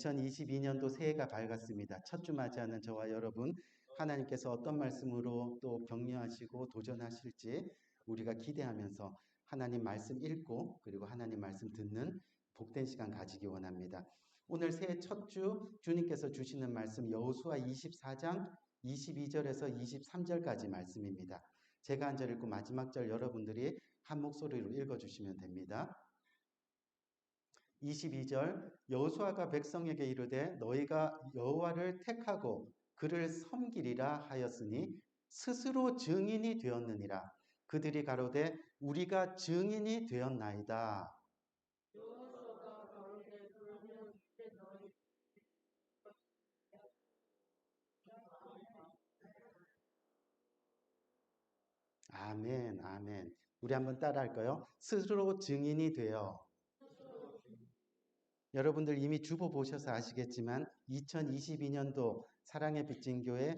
2022년도 새해가 밝았습니다. 첫 주 맞이하는 저와 여러분, 하나님께서 어떤 말씀으로 또 격려하시고 도전하실지 우리가 기대하면서 하나님 말씀 읽고 그리고 하나님 말씀 듣는 복된 시간 가지기 원합니다. 오늘 새해 첫 주 주님께서 주시는 말씀 여호수아 24장 22절에서 23절까지 말씀입니다. 제가 한 절 읽고 마지막 절 여러분들이 한 목소리로 읽어주시면 됩니다. 22절 여호수아가 백성에게 이르되 너희가 여호와를 택하고 그를 섬기리라 하였으니 스스로 증인이 되었느니라. 그들이 가로되 우리가 증인이 되었나이다. 아멘, 아멘. 우리 한번 따라할까요? 스스로 증인이 되어. 여러분들 이미 주보 보셔서 아시겠지만 2022년도 사랑의 빚진 교회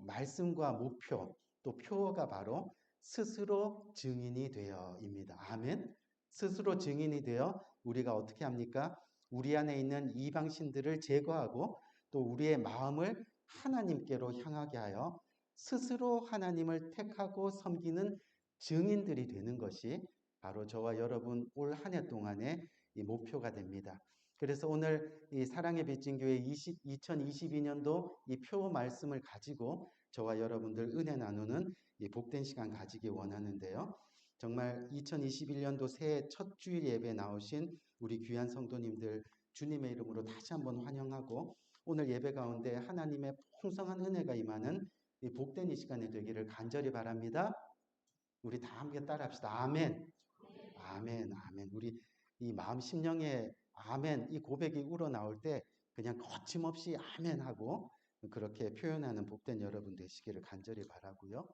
말씀과 목표 또 표어가 바로 스스로 증인이 되어입니다. 아멘. 스스로 증인이 되어 우리가 어떻게 합니까? 우리 안에 있는 이방신들을 제거하고 또 우리의 마음을 하나님께로 향하게 하여 스스로 하나님을 택하고 섬기는 증인들이 되는 것이 바로 저와 여러분 올 한 해 동안의 이 목표가 됩니다. 그래서 오늘 이 사랑의 빚진 교회 2022년도 이 표 말씀을 가지고 저와 여러분들 은혜 나누는 이 복된 시간 가지기 원하는데요. 정말 2021년도 새해 첫 주일 예배 나오신 우리 귀한 성도님들 주님의 이름으로 다시 한번 환영하고 오늘 예배 가운데 하나님의 풍성한 은혜가 임하는 이 복된 이 시간이 되기를 간절히 바랍니다. 우리 다 함께 따라합시다. 아멘. 아멘. 아멘. 우리 이 마음 심령에 아멘 이 고백이 우러나올 때 그냥 거침없이 아멘 하고 그렇게 표현하는 복된 여러분 되시기를 간절히 바라고요.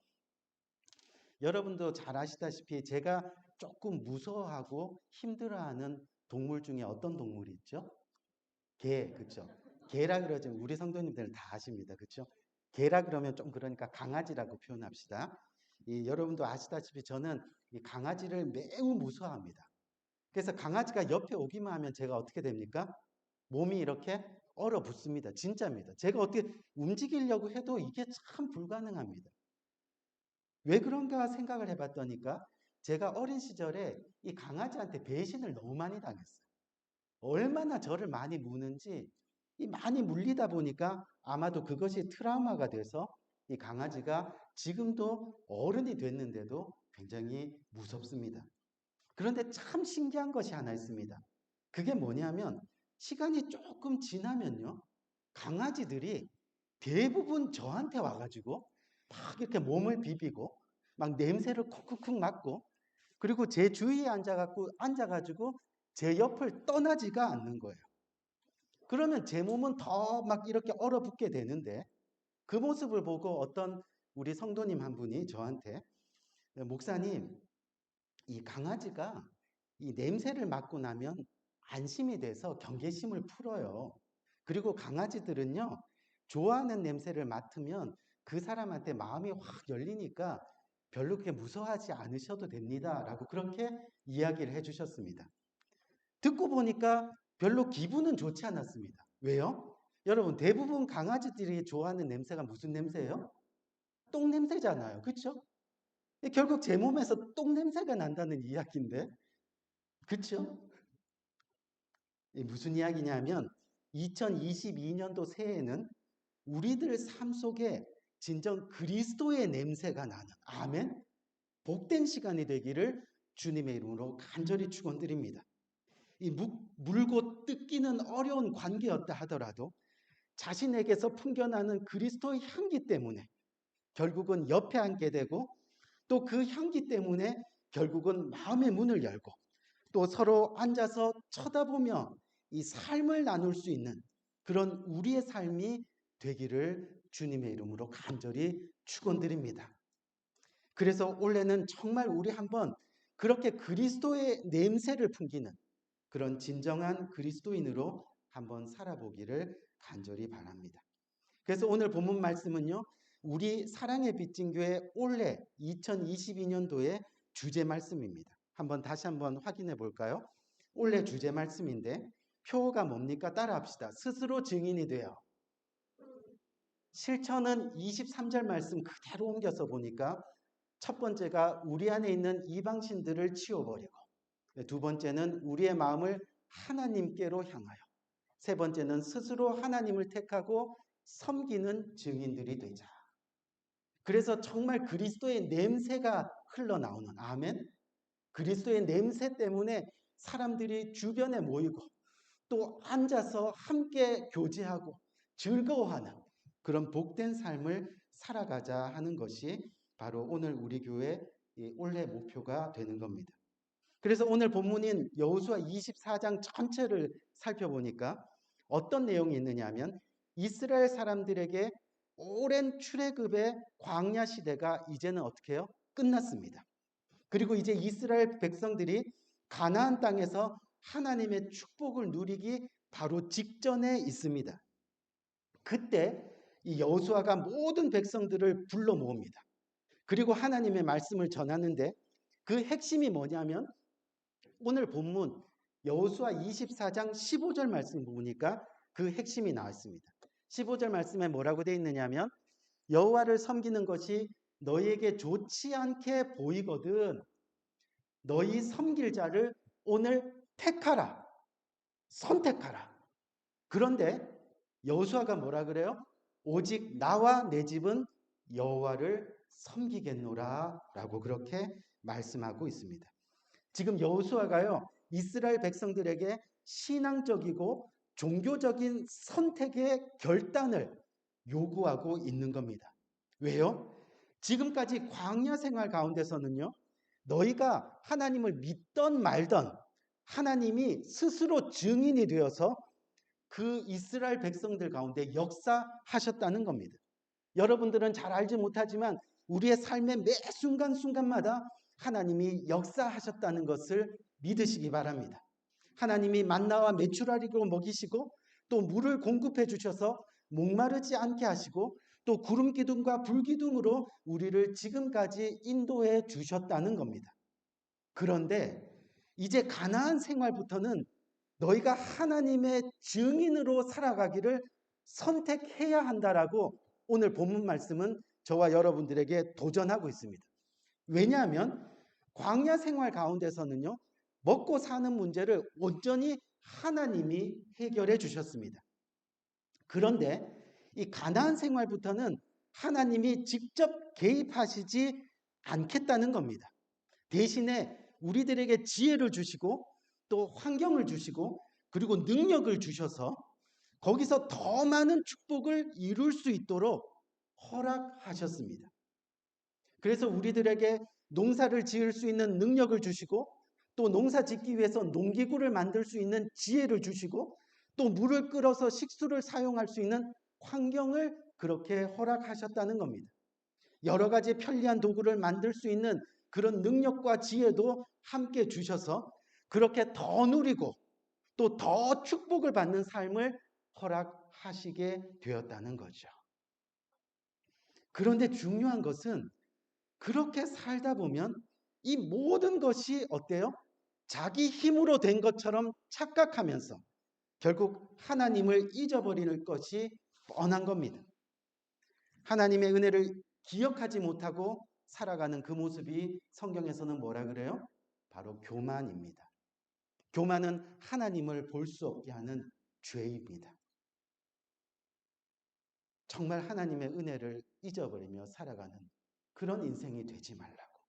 여러분도 잘 아시다시피 제가 조금 무서워하고 힘들어하는 동물 중에 어떤 동물이 있죠? 개, 그렇죠? 개라 그러죠. 우리 성도님들은 다 아십니다. 그렇죠? 개라 그러면 좀 그러니까 강아지라고 표현합시다. 여러분도 아시다시피 저는 이 강아지를 매우 무서워합니다. 그래서 강아지가 옆에 오기만 하면 제가 어떻게 됩니까? 몸이 이렇게 얼어붙습니다. 진짜입니다. 제가 어떻게 움직이려고 해도 이게 참 불가능합니다. 왜 그런가 생각을 해봤더니까 제가 어린 시절에 이 강아지한테 배신을 너무 많이 당했어요. 얼마나 저를 많이 무는지 이 많이 물리다 보니까 아마도 그것이 트라우마가 돼서 이 강아지가 지금도 어른이 됐는데도 굉장히 무섭습니다. 그런데 참 신기한 것이 하나 있습니다. 그게 뭐냐면 시간이 조금 지나면요. 강아지들이 대부분 저한테 와가지고 막 이렇게 몸을 비비고 막 냄새를 쿡쿡쿡 맡고 그리고 제 주위에 앉아가지고 제 옆을 떠나지가 않는 거예요. 그러면 제 몸은 더 막 이렇게 얼어붙게 되는데 그 모습을 보고 어떤 우리 성도님 한 분이 저한테 목사님, 이 강아지가 이 냄새를 맡고 나면 안심이 돼서 경계심을 풀어요. 그리고 강아지들은요, 좋아하는 냄새를 맡으면 그 사람한테 마음이 확 열리니까 별로 그렇게 무서워하지 않으셔도 됩니다. 라고 그렇게 이야기를 해주셨습니다. 듣고 보니까 별로 기분은 좋지 않았습니다. 왜요? 여러분, 대부분 강아지들이 좋아하는 냄새가 무슨 냄새예요? 똥 냄새잖아요. 그렇죠? 결국 제 몸에서 똥 냄새가 난다는 이야기인데, 그렇죠? 무슨 이야기냐면 2022년도 새해에는 우리들 삶 속에 진정 그리스도의 냄새가 나는 아멘 복된 시간이 되기를 주님의 이름으로 간절히 축원드립니다. 이 물고 뜯기는 어려운 관계였다 하더라도 자신에게서 풍겨나는 그리스도의 향기 때문에 결국은 옆에 앉게 되고 또 그 향기 때문에 결국은 마음의 문을 열고 또 서로 앉아서 쳐다보며 이 삶을 나눌 수 있는 그런 우리의 삶이 되기를 주님의 이름으로 간절히 축원드립니다. 그래서 올해는 정말 우리 한번 그렇게 그리스도의 냄새를 풍기는 그런 진정한 그리스도인으로 한번 살아보기를 간절히 바랍니다. 그래서 오늘 본문 말씀은요. 우리 사랑의 빚진 교회 올해 2022년도의 주제 말씀입니다. 다시 한번 확인해 볼까요? 올해 주제 말씀인데 표가 뭡니까? 따라합시다. 스스로 증인이 돼요. 실천은 23절 말씀 그대로 옮겨서 보니까 첫 번째가 우리 안에 있는 이방신들을 치워버리고, 두 번째는 우리의 마음을 하나님께로 향하여, 세 번째는 스스로 하나님을 택하고 섬기는 증인들이 되자. 그래서 정말 그리스도의 냄새가 흘러나오는, 아멘. 그리스도의 냄새 때문에 사람들이 주변에 모이고 또 앉아서 함께 교제하고 즐거워하는 그런 복된 삶을 살아가자 하는 것이 바로 오늘 우리 교회 올해 목표가 되는 겁니다. 그래서 오늘 본문인 여호수아 24장 전체를 살펴보니까 어떤 내용이 있느냐 하면 이스라엘 사람들에게 오랜 출애굽의 광야 시대가 이제는 어떻게 해요? 끝났습니다. 그리고 이제 이스라엘 백성들이 가나안 땅에서 하나님의 축복을 누리기 바로 직전에 있습니다. 그때 이 여호수아가 모든 백성들을 불러 모읍니다. 그리고 하나님의 말씀을 전하는데 그 핵심이 뭐냐면 오늘 본문 여호수아 24장 15절 말씀 보니까 그 핵심이 나왔습니다. 15절 말씀에 뭐라고 되어 있느냐면 여호와를 섬기는 것이 너희에게 좋지 않게 보이거든 너희 섬길 자를 오늘 택하라. 선택하라. 그런데 여호수아가 뭐라 그래요? 오직 나와 내 집은 여호와를 섬기겠노라 라고 그렇게 말씀하고 있습니다. 지금 여호수아가요 이스라엘 백성들에게 신앙적이고 종교적인 선택의 결단을 요구하고 있는 겁니다. 왜요? 지금까지 광야 생활 가운데서는요 너희가 하나님을 믿던 말던 하나님이 스스로 증인이 되어서 그 이스라엘 백성들 가운데 역사하셨다는 겁니다. 여러분들은 잘 알지 못하지만 우리의 삶의 매 순간순간마다 하나님이 역사하셨다는 것을 믿으시기 바랍니다. 하나님이 만나와 메추라기로 먹이시고 또 물을 공급해 주셔서 목마르지 않게 하시고 또 구름 기둥과 불 기둥으로 우리를 지금까지 인도해 주셨다는 겁니다. 그런데 이제 가나안 생활부터는 너희가 하나님의 증인으로 살아가기를 선택해야 한다라고 오늘 본문 말씀은 저와 여러분들에게 도전하고 있습니다. 왜냐하면 광야 생활 가운데서는요 먹고 사는 문제를 온전히 하나님이 해결해 주셨습니다. 그런데 이 가나안 생활부터는 하나님이 직접 개입하시지 않겠다는 겁니다. 대신에 우리들에게 지혜를 주시고 또 환경을 주시고 그리고 능력을 주셔서 거기서 더 많은 축복을 이룰 수 있도록 허락하셨습니다. 그래서 우리들에게 농사를 지을 수 있는 능력을 주시고 또 농사 짓기 위해서 농기구를 만들 수 있는 지혜를 주시고 또 물을 끓여서 식수를 사용할 수 있는 환경을 그렇게 허락하셨다는 겁니다. 여러 가지 편리한 도구를 만들 수 있는 그런 능력과 지혜도 함께 주셔서 그렇게 더 누리고 또 더 축복을 받는 삶을 허락하시게 되었다는 거죠. 그런데 중요한 것은 그렇게 살다 보면 이 모든 것이 어때요? 자기 힘으로 된 것처럼 착각하면서 결국 하나님을 잊어버리는 것이 뻔한 겁니다. 하나님의 은혜를 기억하지 못하고 살아가는 그 모습이 성경에서는 뭐라 그래요? 바로 교만입니다. 교만은 하나님을 볼 수 없게 하는 죄입니다. 정말 하나님의 은혜를 잊어버리며 살아가는 그런 인생이 되지 말라고.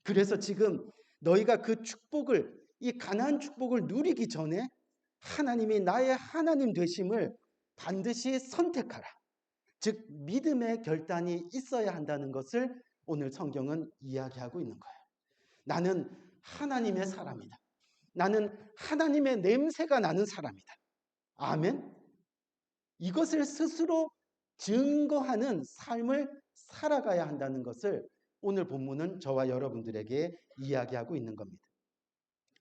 그래서 지금 너희가 그 축복을 이 가나안 축복을 누리기 전에 하나님이 나의 하나님 되심을 반드시 선택하라. 즉 믿음의 결단이 있어야 한다는 것을 오늘 성경은 이야기하고 있는 거예요. 나는 하나님의 사람이다. 나는 하나님의 냄새가 나는 사람이다. 아멘. 이것을 스스로 증거하는 삶을 살아가야 한다는 것을 오늘 본문은 저와 여러분들에게 이야기하고 있는 겁니다.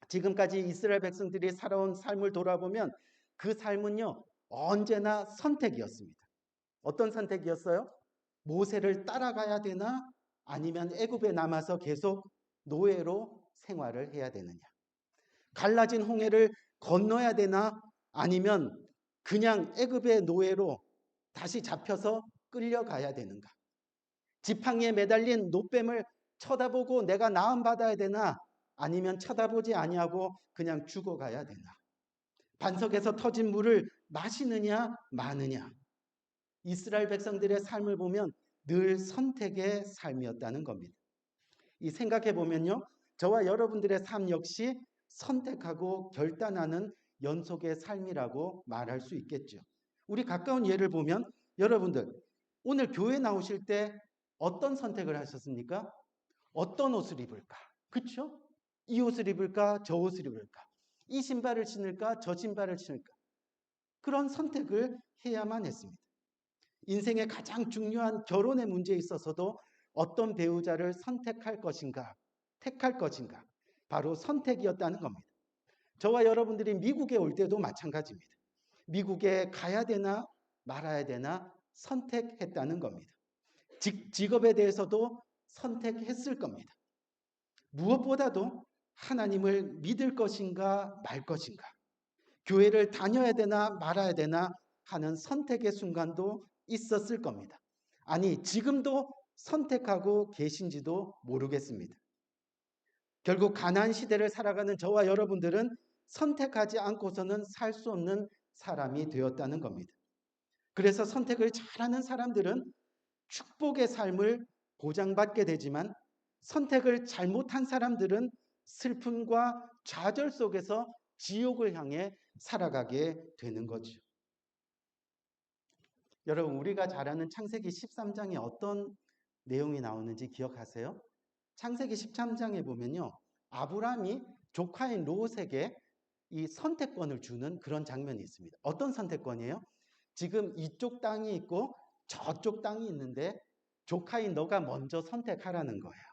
지금까지 이스라엘 백성들이 살아온 삶을 돌아보면 그 삶은요 언제나 선택이었습니다. 어떤 선택이었어요? 모세를 따라가야 되나 아니면 애굽에 남아서 계속 노예로 생활을 해야 되느냐. 갈라진 홍해를 건너야 되나 아니면 그냥 애굽의 노예로 다시 잡혀서 끌려가야 되는가? 지팡이에 매달린 노뱀을 쳐다보고 내가 나음 받아야 되나? 아니면 쳐다보지 아니하고 그냥 죽어가야 되나? 반석에서 터진 물을 마시느냐 마느냐? 이스라엘 백성들의 삶을 보면 늘 선택의 삶이었다는 겁니다. 이 생각해 보면요, 저와 여러분들의 삶 역시 선택하고 결단하는 연속의 삶이라고 말할 수 있겠죠. 우리 가까운 예를 보면 여러분들 오늘 교회 나오실 때 어떤 선택을 하셨습니까? 어떤 옷을 입을까? 그렇죠? 이 옷을 입을까? 저 옷을 입을까? 이 신발을 신을까? 저 신발을 신을까? 그런 선택을 해야만 했습니다. 인생의 가장 중요한 결혼의 문제에 있어서도 어떤 배우자를 선택할 것인가, 택할 것인가, 바로 선택이었다는 겁니다. 저와 여러분들이 미국에 올 때도 마찬가지입니다. 미국에 가야 되나 말아야 되나 선택했다는 겁니다. 직업에 대해서도 선택했을 겁니다. 무엇보다도 하나님을 믿을 것인가 말 것인가, 교회를 다녀야 되나 말아야 되나 하는 선택의 순간도 있었을 겁니다. 아니, 지금도 선택하고 계신지도 모르겠습니다. 결국 가나안 시대를 살아가는 저와 여러분들은 선택하지 않고서는 살 수 없는 사람이 되었다는 겁니다. 그래서 선택을 잘하는 사람들은 축복의 삶을 보장받게 되지만 선택을 잘못한 사람들은 슬픔과 좌절 속에서 지옥을 향해 살아가게 되는 거죠. 여러분, 우리가 잘 아는 창세기 13장에 어떤 내용이 나오는지 기억하세요? 창세기 13장에 보면요, 아브라함이 조카인 롯에게 이 선택권을 주는 그런 장면이 있습니다. 어떤 선택권이에요? 지금 이쪽 땅이 있고 저쪽 땅이 있는데 조카인 너가 먼저 선택하라는 거예요.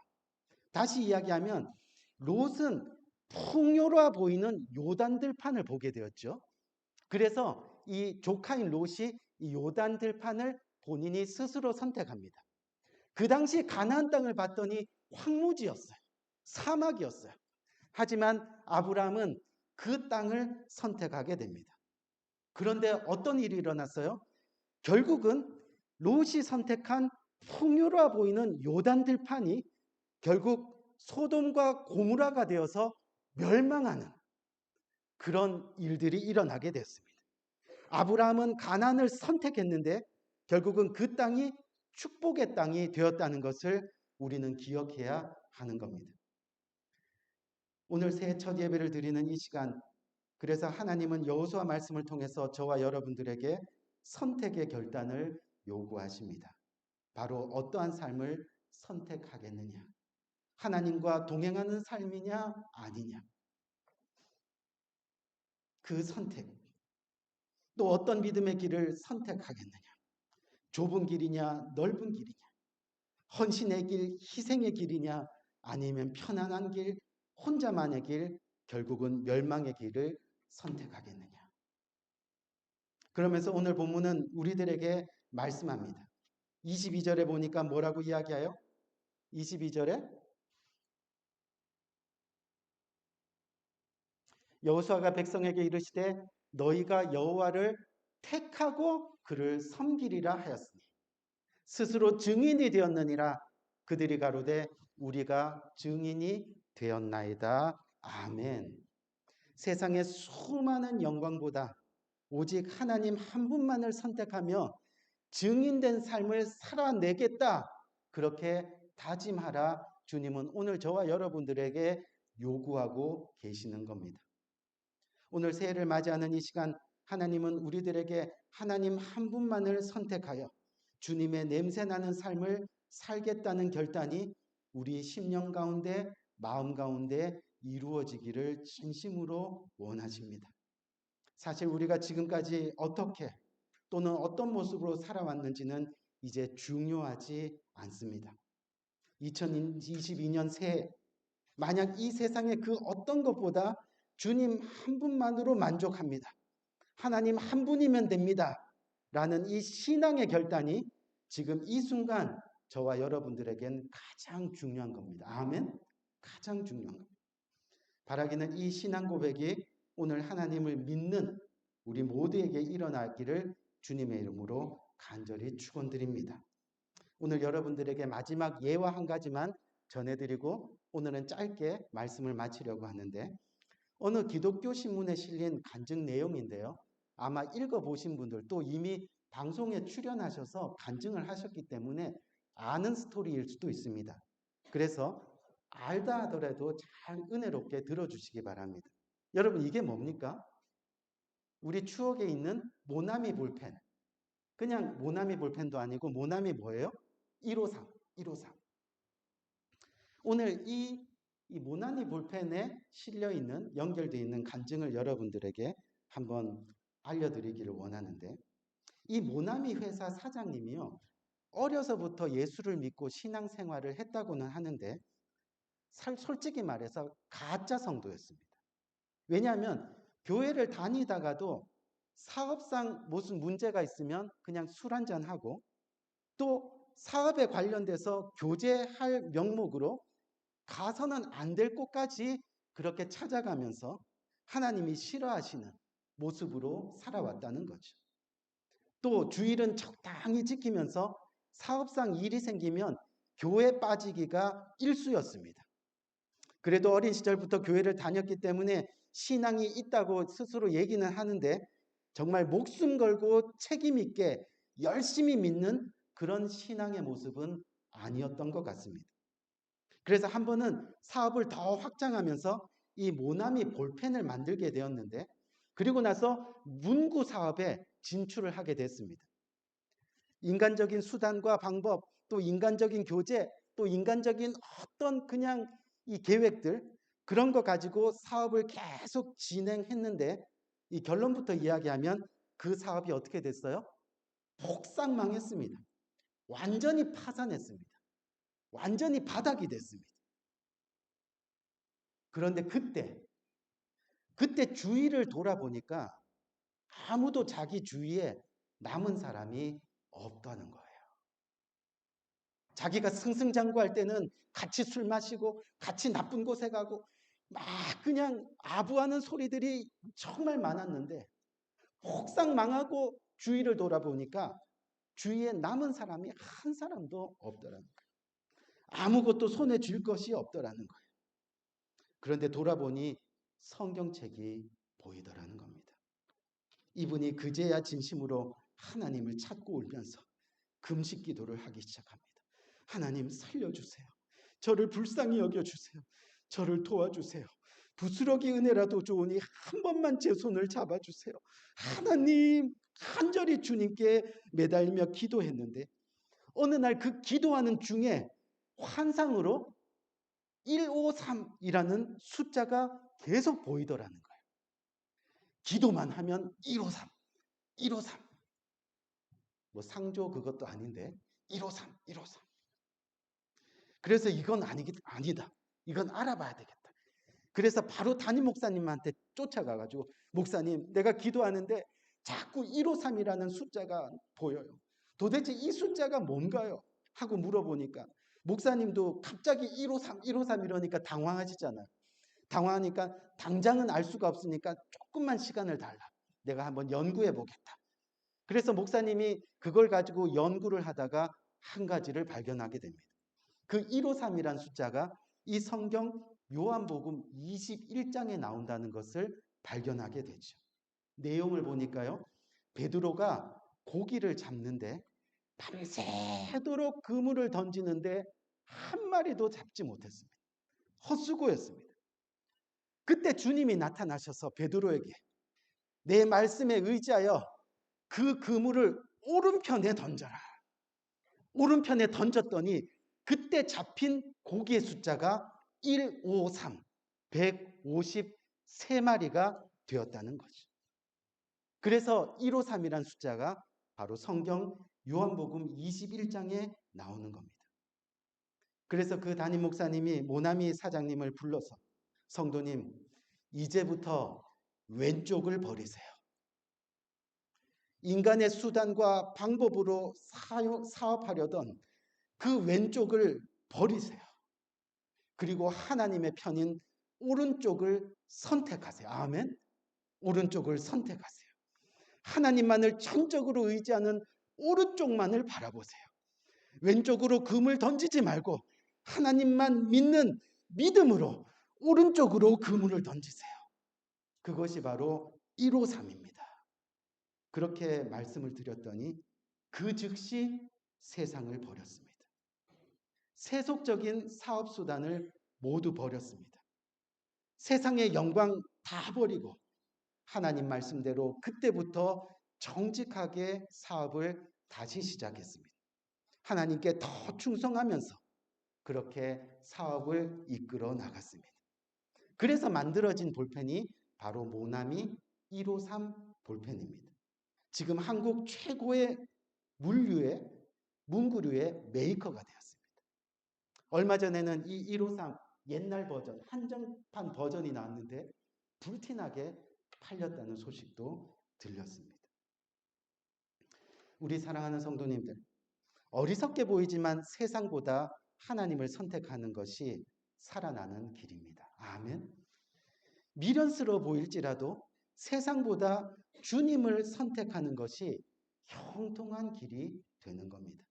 다시 이야기하면 롯은 풍요로워 보이는 요단 들판을 보게 되었죠. 그래서 이 조카인 롯이 이 요단 들판을 본인이 스스로 선택합니다. 그 당시 가나안 땅을 봤더니 황무지였어요. 사막이었어요. 하지만 아브라함은 그 땅을 선택하게 됩니다. 그런데 어떤 일이 일어났어요? 결국은 롯이 선택한 풍요로워 보이는 요단 들판이 결국 소돔과 고무라가 되어서 멸망하는 그런 일들이 일어나게 됐습니다. 아브라함은 가나안을 선택했는데 결국은 그 땅이 축복의 땅이 되었다는 것을 우리는 기억해야 하는 겁니다. 오늘 새해 첫 예배를 드리는 이 시간, 그래서 하나님은 여호수아 말씀을 통해서 저와 여러분들에게 선택의 결단을 요구하십니다. 바로 어떠한 삶을 선택하겠느냐? 하나님과 동행하는 삶이냐 아니냐? 그 선택. 또 어떤 믿음의 길을 선택하겠느냐? 좁은 길이냐 넓은 길이냐? 헌신의 길, 희생의 길이냐 아니면 편안한 길, 혼자만의 길, 결국은 멸망의 길을 선택하겠느냐? 그러면서 오늘 본문은 우리들에게 말씀합니다. 22절에 보니까 뭐라고 이야기해요? 22절에 여호수아가 백성에게 이르시되 너희가 여호와를 택하고 그를 섬기리라 하였으니 스스로 증인이 되었느니라. 그들이 가로되 우리가 증인이 되었나이다. 아멘. 세상의 수많은 영광보다 오직 하나님 한 분만을 선택하며 증인된 삶을 살아내겠다. 그렇게 다짐하라. 주님은 오늘 저와 여러분들에게 요구하고 계시는 겁니다. 오늘 새해를 맞이하는 이 시간 하나님은 우리들에게 하나님 한 분만을 선택하여 주님의 냄새나는 삶을 살겠다는 결단이 우리 심령 가운데 마음 가운데 이루어지기를 진심으로 원하십니다. 사실 우리가 지금까지 어떻게 또는 어떤 모습으로 살아왔는지는 이제 중요하지 않습니다. 2022년 새해 만약 이 세상의 그 어떤 것보다 주님 한 분만으로 만족합니다. 하나님 한 분이면 됩니다. 라는 이 신앙의 결단이 지금 이 순간 저와 여러분들에겐 가장 중요한 겁니다. 아멘? 가장 중요한 겁니다. 바라기는 이 신앙 고백이 오늘 하나님을 믿는 우리 모두에게 일어나기를 주님의 이름으로 간절히 축원드립니다. 오늘 여러분들에게 마지막 예화 한 가지만 전해드리고 오늘은 짧게 말씀을 마치려고 하는데, 어느 기독교 신문에 실린 간증 내용인데요. 아마 읽어보신 분들 또 이미 방송에 출연하셔서 간증을 하셨기 때문에 아는 스토리일 수도 있습니다. 그래서 알다 하더라도 잘 은혜롭게 들어주시기 바랍니다. 여러분, 이게 뭡니까? 우리 추억에 있는 모나미 볼펜. 그냥 모나미 볼펜도 아니고 모나미 뭐예요? 153, 153. 오늘 이 모나미 볼펜에 실려 있는, 연결되어 있는 간증을 여러분들에게 한번 알려드리기를 원하는데, 이 모나미 회사 사장님이요, 어려서부터 예수를 믿고 신앙생활을 했다고는 하는데 솔직히 말해서 가짜 성도였습니다. 왜냐하면 교회를 다니다가도 사업상 무슨 문제가 있으면 그냥 술 한잔하고, 또 사업에 관련돼서 교제할 명목으로 가서는 안 될 곳까지 그렇게 찾아가면서 하나님이 싫어하시는 모습으로 살아왔다는 거죠. 또 주일은 적당히 지키면서 사업상 일이 생기면 교회 빠지기가 일쑤였습니다. 그래도 어린 시절부터 교회를 다녔기 때문에 신앙이 있다고 스스로 얘기는 하는데 정말 목숨 걸고 책임 있게 열심히 믿는 그런 신앙의 모습은 아니었던 것 같습니다. 그래서 한 번은 사업을 더 확장하면서 이 모나미 볼펜을 만들게 되었는데, 그리고 나서 문구 사업에 진출을 하게 됐습니다. 인간적인 수단과 방법, 또 인간적인 교제, 또 인간적인 어떤 그냥 이 계획들, 그런 거 가지고 사업을 계속 진행했는데, 이 결론부터 이야기하면 그 사업이 어떻게 됐어요? 폭삭 망했습니다. 완전히 파산했습니다. 완전히 바닥이 됐습니다. 그런데 그때 주위를 돌아보니까 아무도 자기 주위에 남은 사람이 없다는 거예요. 자기가 승승장구할 때는 같이 술 마시고 같이 나쁜 곳에 가고 막 그냥 아부하는 소리들이 정말 많았는데, 폭삭 망하고 주위를 돌아보니까 주위에 남은 사람이 한 사람도 없더라는 거예요. 아무것도 손에 쥘 것이 없더라는 거예요. 그런데 돌아보니 성경책이 보이더라는 겁니다. 이분이 그제야 진심으로 하나님을 찾고 울면서 금식 기도를 하기 시작합니다. 하나님 살려주세요. 저를 불쌍히 여겨주세요. 저를 도와주세요. 부스러기 은혜라도 좋으니 한 번만 제 손을 잡아주세요. 하나님, 간절히 주님께 매달리며 기도했는데 어느 날 그 기도하는 중에 환상으로 153이라는 숫자가 계속 보이더라는 거예요. 기도만 하면 153, 153. 뭐 상조 그것도 아닌데 153, 153. 그래서 이건 아니다. 이건 알아봐야 되겠다. 그래서 바로 담임 목사님한테 쫓아가가지고, 목사님, 내가 기도하는데 자꾸 153이라는 숫자가 보여요. 도대체 이 숫자가 뭔가요? 하고 물어보니까 목사님도 갑자기 153, 153 이러니까 당황하시잖아요. 당황하니까 당장은 알 수가 없으니까 조금만 시간을 달라. 내가 한번 연구해 보겠다. 그래서 목사님이 그걸 가지고 연구를 하다가 한 가지를 발견하게 됩니다. 그 153이란 숫자가 이 성경 요한복음 21장에 나온다는 것을 발견하게 되죠. 내용을 보니까요, 베드로가 고기를 잡는데 밤새도록 그물을 던지는데 한 마리도 잡지 못했습니다. 헛수고였습니다. 그때 주님이 나타나셔서 베드로에게 내 말씀에 의지하여 그 그물을 오른편에 던져라. 오른편에 던졌더니 그때 잡힌 고기의 숫자가 153, 153마리가 되었다는 거죠. 그래서 153이란 숫자가 바로 성경 요한복음 21장에 나오는 겁니다. 그래서 그 담임 목사님이 모나미 사장님을 불러서, 성도님, 이제부터 왼쪽을 버리세요. 인간의 수단과 방법으로 사업하려던 그 왼쪽을 버리세요. 그리고 하나님의 편인 오른쪽을 선택하세요. 아멘. 오른쪽을 선택하세요. 하나님만을 전적으로 의지하는 오른쪽만을 바라보세요. 왼쪽으로 금을 던지지 말고 하나님만 믿는 믿음으로 오른쪽으로 그물을 던지세요. 그것이 바로 153입니다. 그렇게 말씀을 드렸더니 그 즉시 세상을 버렸습니다. 세속적인 사업 수단을 모두 버렸습니다. 세상의 영광 다 버리고 하나님 말씀대로 그때부터 정직하게 사업을 다시 시작했습니다. 하나님께 더 충성하면서 그렇게 사업을 이끌어 나갔습니다. 그래서 만들어진 볼펜이 바로 모나미 153 볼펜입니다. 지금 한국 최고의 문구류의 메이커가 되었습니다. 얼마 전에는 이 153 옛날 버전, 한정판 버전이 나왔는데 불티나게 팔렸다는 소식도 들렸습니다. 우리 사랑하는 성도님들, 어리석게 보이지만 세상보다 하나님을 선택하는 것이 살아나는 길입니다. 아멘. 미련스러워 보일지라도 세상보다 주님을 선택하는 것이 형통한 길이 되는 겁니다.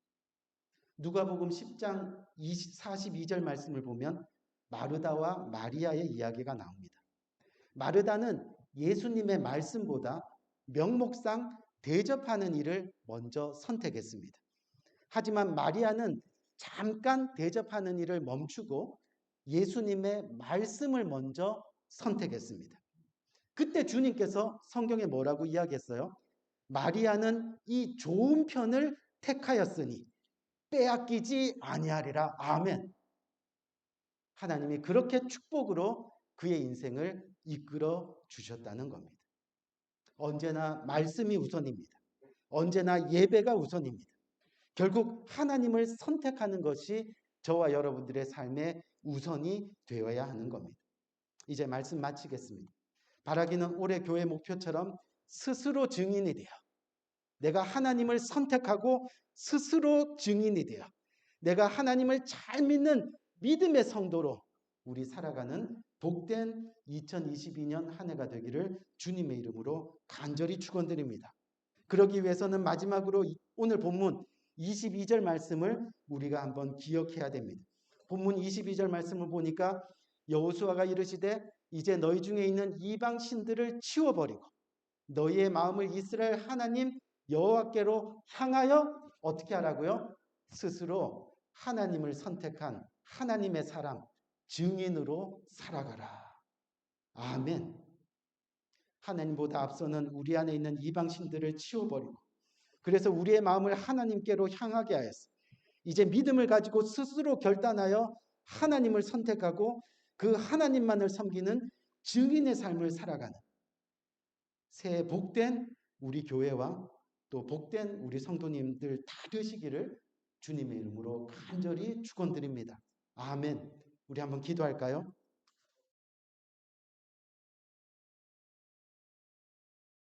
누가복음 10장 42절 말씀을 보면 마르다와 마리아의 이야기가 나옵니다. 마르다는 예수님의 말씀보다 명목상 대접하는 일을 먼저 선택했습니다. 하지만 마리아는 잠깐 대접하는 일을 멈추고 예수님의 말씀을 먼저 선택했습니다. 그때 주님께서 성경에 뭐라고 이야기했어요? 마리아는 이 좋은 편을 택하였으니 빼앗기지 아니하리라. 아멘. 하나님이 그렇게 축복으로 그의 인생을 이끌어 주셨다는 겁니다. 언제나 말씀이 우선입니다. 언제나 예배가 우선입니다. 결국 하나님을 선택하는 것이 저와 여러분들의 삶의 우선이 되어야 하는 겁니다. 이제 말씀 마치겠습니다. 바라기는 올해 교회 목표처럼 스스로 증인이 되어 내가 하나님을 선택하고 스스로 증인이 되어 내가 하나님을 잘 믿는 믿음의 성도로 우리 살아가는 복된 2022년 한 해가 되기를 주님의 이름으로 간절히 축원드립니다. 그러기 위해서는 마지막으로 오늘 본문 22절 말씀을 우리가 한번 기억해야 됩니다. 본문 22절 말씀을 보니까 여호수아가 이르시되 이제 너희 중에 있는 이방 신들을 치워버리고 너희의 마음을 이스라엘 하나님 여호와께로 향하여 어떻게 하라고요? 스스로 하나님을 선택한 하나님의 사람 증인으로 살아가라. 아멘. 하나님보다 앞서는 우리 안에 있는 이방 신들을 치워버리고 그래서 우리의 마음을 하나님께로 향하게 하였어. 이제 믿음을 가지고 스스로 결단하여 하나님을 선택하고 그 하나님만을 섬기는 증인의 삶을 살아가는 새해 복된 우리 교회와 또 복된 우리 성도님들 다 되시기를 주님의 이름으로 간절히 축원드립니다. 아멘. 우리 한번 기도할까요?